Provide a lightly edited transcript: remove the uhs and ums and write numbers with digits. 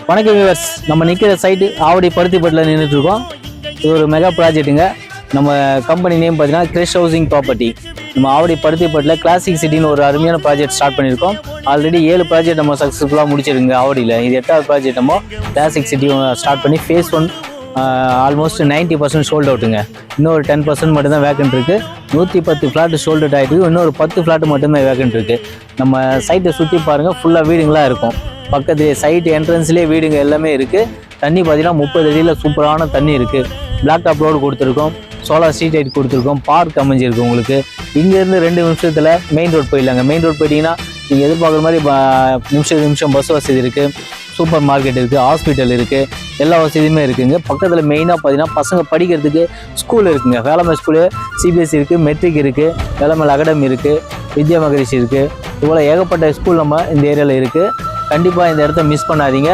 வணக்கம் வியூவர்ஸ், நம்ம நிற்கிற சைட்டு ஆவடி பருத்திப்பட்டில் நின்றுட்டு இருக்கோம். இது ஒரு மெகா ப்ராஜெக்ட்டுங்க. நம்ம கம்பெனி நேம் பார்த்தீங்கன்னா கிறிஷ் ஹவுசிங் ப்ராப்பர்ட்டி. நம்ம ஆவடி பருத்திப்பட்டில் கிளாசிக் சிட்டின்னு ஒரு அருமையான ப்ராஜெக்ட் ஸ்டார்ட் பண்ணியிருக்கோம். ஆல்ரெடி 7 ப்ராஜெக்ட் நம்ம சக்ஸஸ்ஃபுல்லாக முடிச்சிருங்க ஆவடியில். இது 8வது ப்ராஜெக்ட் நம்ம கிளாசிக் சிட்டி ஸ்டார்ட் பண்ணி ஃபேஸ் 1 ஆல்மோஸ்ட் 90% சோல்ட் அவுட்டுங்க. இன்னொரு 10% மட்டும்தான் வேக்கன்ட் இருக்குது. 110 ஃப்ளாட்டு சோல்ட் அவுட் ஆகிட்டு இன்னொரு 10 ஃப்ளாட்டு மட்டும்தான் வேக்கன்ட் இருக்குது. நம்ம சைட்டை சுற்றி பாருங்கள், ஃபுல்லாக வீடுங்களாக இருக்கும். பக்கத்து சைட் என்ட்ரன்ஸ்லேயே வீடுங்க எல்லாமே இருக்குது. தண்ணி பார்த்தீங்கன்னா 30 அடியில் சூப்பரான தண்ணி இருக்குது. பிளாக் டாப் ரோடு கொடுத்துருக்கோம், சோலார் ஸ்ட்ரீட் லைட் கொடுத்துருக்கோம், பார்க் அமைஞ்சிருக்கு உங்களுக்கு. இங்கேருந்து 2 நிமிஷத்தில் மெயின் ரோட் போயிடலாங்க. மெயின் ரோட் போயிட்டீங்கன்னா நீங்கள் எதிர்பார்க்குற மாதிரி நிமிஷம் பஸ் வசதி இருக்குது, சூப்பர் மார்க்கெட் இருக்குது, ஹாஸ்பிட்டல் இருக்குது, எல்லா வசதியுமே இருக்குதுங்க. பக்கத்தில் மெயினாக பார்த்தீங்கன்னா பசங்க படிக்கிறதுக்கு ஸ்கூல் இருக்குதுங்க. வேளமலை ஸ்கூலு, சிபிஎஸ்சி இருக்குது, மெட்ரிக் இருக்குது, வேளமலை அகாடமி இருக்குது, வித்யா மகரிஷி இருக்குது. இவ்வளோ ஏகப்பட்ட ஸ்கூல் நம்ம இந்த ஏரியாவில் இருக்குது. கண்டிப்பாக இந்த இடத்த மிஸ் பண்ணாதீங்க.